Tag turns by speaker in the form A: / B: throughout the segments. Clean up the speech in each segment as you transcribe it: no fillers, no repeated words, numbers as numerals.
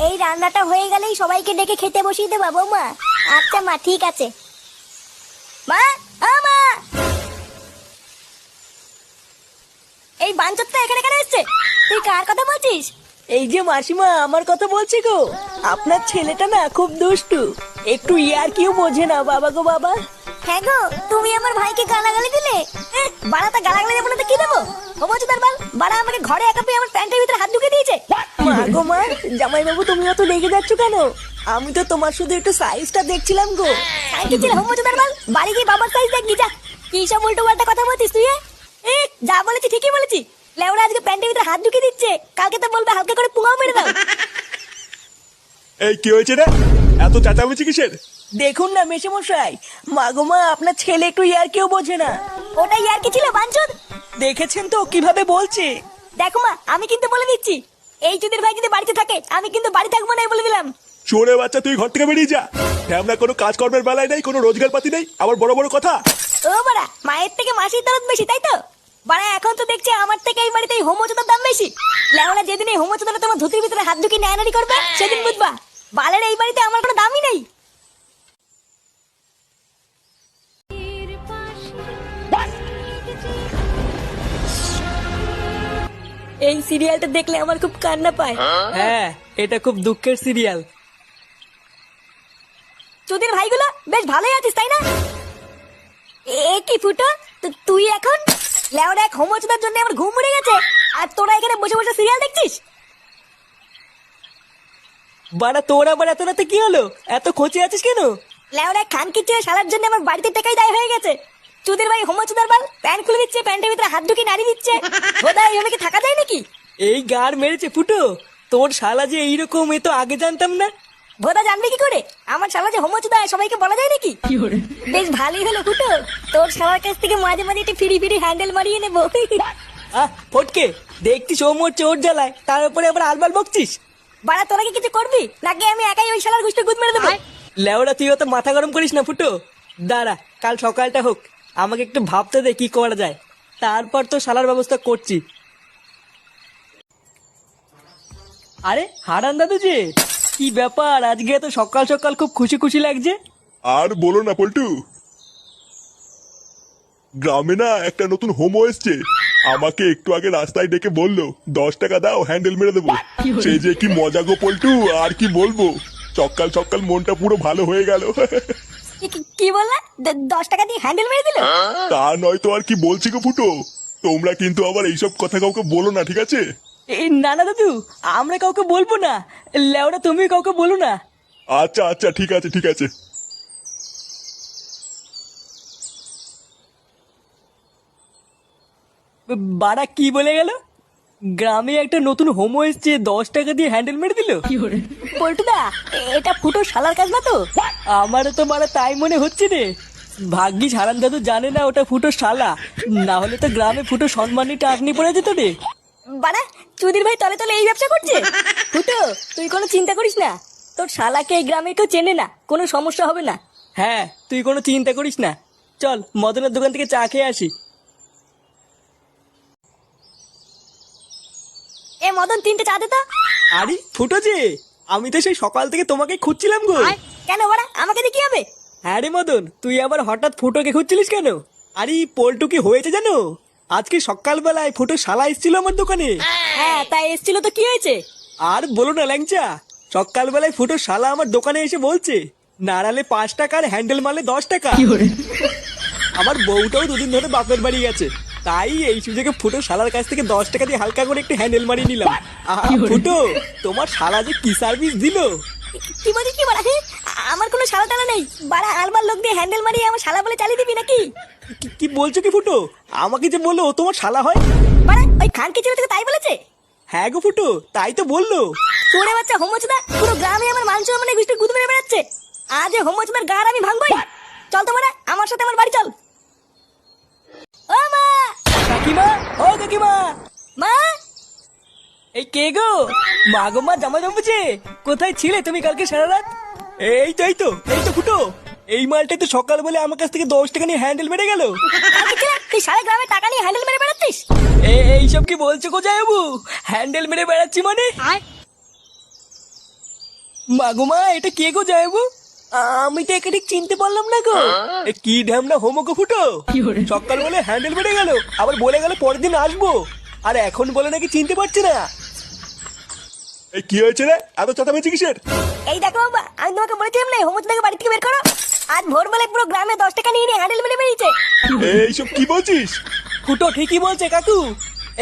A: এই রান্নাটা হয়ে গেলেই সবাইকে ডেকে খেতে বসিয়ে দেবা বৌমা? আচ্ছা মা, ঠিক আছে। মা, মা, এই বাঞ্চতটা এখানে কেন এসছে? তুই কার কথা বলছিস?
B: এই যে মাসিমা, আমার কথা বলছি গো। আপনার ছেলেটা না খুব দুষ্টু, একটু ইয়ার কিউ বোঝে না। বাবা গো বাবা।
A: হ্যাঁ গো, তুমি আমার ভাইকে গালাগালি দিলে। বাড়াটা গালাগালি দেবো না তো কি দেবো? ও বলছো তার বাল, বাড়া আমাকে ঘরে একা পেয়ে আমার প্যান্টের ভিতরে হাত ঢুকে দিয়েছে।
B: মা গো মা, জামাই বাবু তুমি অত রেগে যাচ্ছ কেন? আমি তো তোমার শুধু একটু সাইজটা দেখছিলাম গো।
A: সাইকেল ছিল হোম তার বাল, বাড়ি গিয়ে বাবার সাইজ দেখবি যা। কি সব উল্টো পাল্টা কথা বলছিস তুই? যা বলেছি ঠিকই বলেছি। লেওরা আজকে প্যান্টের ভিতরে হাত ঢুকে দিচ্ছে, কালকে তো বলবে হালকা করে পুঙাও মেরে দাও।
C: এই কি হয়েছে রে? এত চেঁচামেচি কিসের?
B: দেখুন না মেশামশাই, মা গো মা, আপনার ছেলে একটু ইয়ার কিউ বোঝে না।
A: ওটাই আর কি ছিল বাঞ্চদ?
B: দেখেছেন তো কিভাবে বলছে।
A: দেখো মা, আমি কিন্তু বলে দিচ্ছি, এই চুদির ভাই যদি বাড়িতে থাকে আমি কিন্তু বাড়ি থাকবো না, বলে দিলাম।
C: চোরে বাচ্চা, তুই ঘর থেকে বেরিয়ে যা। আমরা কোনো কাজকর্মের বেলায় নেই, কোনো রোজগার পাতি নেই, আবার বড় বড় কথা।
A: ও বাড়া, মায়ের থেকে মাসির দরদ বেশি, তাই তো? বাড়া এখন তো দেখছি আমার থেকে এই বাড়িতে এই হোমোচোদার দাম বেশি। লেওরা যেদিন এই হোমোচোদাটা তোমার ধুতির ভিতরে হাত ঢুকিয়ে নেয়ানারি করবে সেদিন বুঝবা বালের এই বাড়িতে আমার কোনো দামই নেই।
B: এই সিরিয়ালটা দেখলে আমার খুব কান্না পায়। হ্যাঁ, এটা খুব দুঃখের সিরিয়াল।
A: চুদির ভাইগুলো বেশ ভালোই আছিস, তাই না? এ কি ফুটো, তুই এখন লেওরা এক হোমোচোদার জন্য আমার ঘুম উড়ে গেছে, আর তোরা এখানে বসে বসে সিরিয়াল দেখছিস?
B: বাড়া তোর আবার এত রাতে কি হলো? এত খোঁচে আছিস কেন?
A: লেওরা খানকির চেয়ে সালার জন্য আমার বাড়িতে টাকাই দায় হয়ে গেছে। চুদির ভাই হোমোচোদার বাল প্যান্ট খুলে দিচ্ছে, প্যান্টের ভিতরে হাত ঢুকিয়ে নাড়ি দিচ্ছে। বোধহয় এইভাবে কি থাকা যায় নাকি?
B: এই গাড় মেরেছে ফুটো, তোর শালা যে এইরকম, এ তো আগে জানতাম না।
A: ভোদা জানবে কি করে আমার শালা যে হোমোচোদা সবাইকে বলা যায় নাকি? বেশ ভালোই হলো ফুটো, তোর শালার কাছ থেকে মাঝে মাঝে একটু ফিরি ফিরি হ্যান্ডেল মারিয়ে নেবো।
B: ফটকে, দেখতি সৌমর চোর জ্বালায়, তার উপরে আবার আলবাল বকছিস।
A: বাড়া তোরা কি কিছু করবি নাকি আমি একাই ওই শালার গুষ্টি গুদ মেরে দেবো?
B: লেওড়া, তুই অত মাথা গরম করিস না ফুটো। দাঁড়া, কাল সকালটা হোক, আমাকে একটু ভাবতে দে কি করা যায়, তারপর তো শালার ব্যবস্থা করছি। আরে হারান দাদু যে, কি ব্যাপার আজকে এত সকাল সকাল খুব খুশি খুশি লাগছে?
C: আর বলো না পল্টু, গ্রামে না একটা নতুন হোমো এসছে। আমাকে একটু আগে রাস্তায় ডেকে বললো 10 টাকা দাও, হ্যান্ডেল মেরে দেবো। সেই যে কি মজা গো পল্টু, আর কি বলবো। সকাল সকাল মনটা পুরো ভালো হয়ে গেল।
A: কি বললা? 10 টাকা দিয়ে হ্যান্ডেল মেরে দিল?
C: তা নয় তো আর কি বলছি গো ফুটো। তোমরা কিন্তু আবার এইসব কথা কাউকে বলো না, ঠিক আছে?
B: এই না না দাদু, আমরা কাউকে বলবো না। লেওড়া তুমি কাউকে বলো না।
C: আচ্ছা আচ্ছা, ঠিক আছে ঠিক আছে।
B: বাড়া কি বলে গেল? গ্রামে একটা নতুন হোমো এসছে, 10 টাকা দিয়ে হ্যান্ডেল মেরে দিল।
A: পল্টুদা, এটা ফুটো শালার কাজ না তো?
B: আমারও তো বাড়া তাই মনে হচ্ছে রে। ভাগ্যিস হারান দাদু জানে না ওটা ফুটো শালা, না হলে তো গ্রামে ফুটো সম্মানী টাকনি পড়ে যেত রে।
A: বাড়া চুদির ভাই তলে তলে এই ব্যবসা করছে। ফুটো, তুই কোনো চিন্তা করিস না, তোর শালাকে এই গ্রামে কেউ চেনে না, কোনো সমস্যা হবে না।
B: হ্যাঁ, তুই কোনো চিন্তা করিস না। চল মদনের দোকান থেকে চা খেয়ে আসি।
A: এ মদন, 3টে চা দে তো।
B: আরে ফুটো যে, আমি তো সেই সকাল থেকে তোমাকে খুঁজছিলাম গো।
A: কেন বাড়া, আমাকে দিয়ে কি হবে?
B: হ্যাঁ রে মদন, তুই আবার হঠাৎ ফুটোকে খুঁজছিলিস কেন? আরে পল্টু কি হয়েছে জানো? আজকে সকালবেলায় ফুটো শালা এসেছিল আমার দোকানে।
A: হ্যাঁ, তাই এসেছিল তো কি হয়েছে?
B: আর বলো না ল্যাংচা, সকালবেলায় ফুটো শালা আমার দোকানে এসে বলছে নাড়ালে 5 টাকা আর হ্যান্ডেল মারলে 10 টাকা। আমার বউটাও 2 দিন ধরে বাপের বাড়ি গেছে, তাই এই সুযোগে ফুটো শালার কাছ থেকে 10 টাকা দিয়ে হালকা করে একটু হ্যান্ডেল মারিয়ে নিলাম। ফুটো, তোমার শালা যে কি সার্ভিস দিল!
A: কি বলিস কি বাড়া? আমার কোনো শালা টালা নেই বাড়া, আলবার লোক দিয়ে হ্যান্ডেল মারিয়ে আমার শালা বলে চালিয়ে দিবি নাকি?
B: কি বলছো কি ফুটো? আমাকে যে বললো ও তোমার শালা হয়।
A: বাড়া ওই খানকে ছেলে থেকে তাই বলেছে?
B: হ্যাঁ গো ফুটো, তাই তো বললো।
A: তোরে বাচ্চা হোমোচোদা, পুরো গ্রামে আমার মান সম্মানের গুষ্টি গুদ মেরে বেড়াচ্ছে। আজ এই হোমোচোদার গাড় আমি ভাঙবই। চল তো বাড়া, আমার সাথে আমার বাড়ি চল। ও মা!
B: কাকিমা, ও কাকিমা!
A: মা!
B: এই কে গো? মা গো মা, জামা জমেছে। কোথায় ছিলে তুমি কালকে সারা রাত? এই তো এই তো এই তো ফুটো, এই মালটাই তো সকাল বলে আমার কাছ থেকে 10 টাকা নিয়ে হ্যান্ডেল মেরে গেল।
A: কালকে ছেলে, তুই সারা গ্রামে টাকা নিয়ে হ্যান্ডেল মেরে বেড়াচ্ছিস?
B: এইসব কি বলছো গো জামাইবাবু? হ্যান্ডেল মেরে বেড়াচ্ছি মানে? মাগুমা এটা কে গো যাইবো? আমি তো একে ঠিক চিনতে পারলাম না গো। এ কি ঢ্যামনা হোমোকে ফুটো, সকাল বলে হ্যান্ডেল মেরে গেল, আবার বলে গেল পরের দিন আসবো, আর এখন বলে নাকি চিনতে পারছে না।
C: এই কি হয়েছে রে, এত চেঁচামেচি কিসের?
A: এই দেখো বাবা, আমি তোমাকে বলেছিলাম না হোমচোদাকে বাড়ি থেকে বের করো। আজ ভোরবেলায় পুরো গ্রামে 10 টাকা নিয়ে হ্যান্ডেল মেরে বেরিয়েছে।
C: এইসব কি বলছিস?
B: ফুটো ঠিকই বলছে কাকু।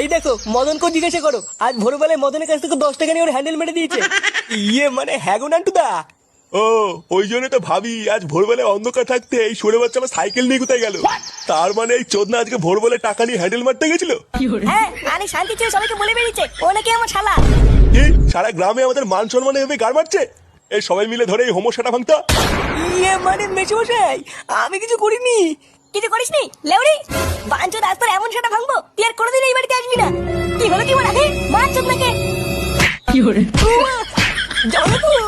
B: এই দেখো মদনকে জিজ্ঞাসা করো, আজ ভোরবেলায় মদনের কাছ থেকে 10 টাকা নিয়ে ওর হ্যান্ডেল মেরে দিয়েছে। ইয়ে মানে হ্যাঁ গো নান্টুদা।
C: ও ওই জন্য তো ভাবি আজ ভোরবেলায় অন্ধকার থাকতে এই সরে বাচ্চা আমার সাইকেল নিয়ে কোথায় গেল। তার মানে এই চোদনা আজকে ভোরবেলায় টাকা নিয়ে হ্যান্ডেল মারতে গেছিল।
A: হ্যাঁ, আরে শান্তি ছিল সবাইকে বলে বেরিয়েছে ও নাকি আমার শালা।
C: কি সারা গ্রামে আমাদের মান সম্মান এভাবে গাড় মারছে? এই সবাই মিলে ধরে এই হোমো সাটা ভাঙতা।
B: ইয়ে মানে মেশমশাই আমি কিছু করিনি।
A: কিছু করিসনি লেউরি? বাঞ্চোদ আজ তোর এমন সেটা ভাঙবো তুই আর কোনোদিন এই বাড়িতে আসবি না। কি হলো কি বলা বাঞ্চোদ নাকি?
B: কি করে?
A: জনপুর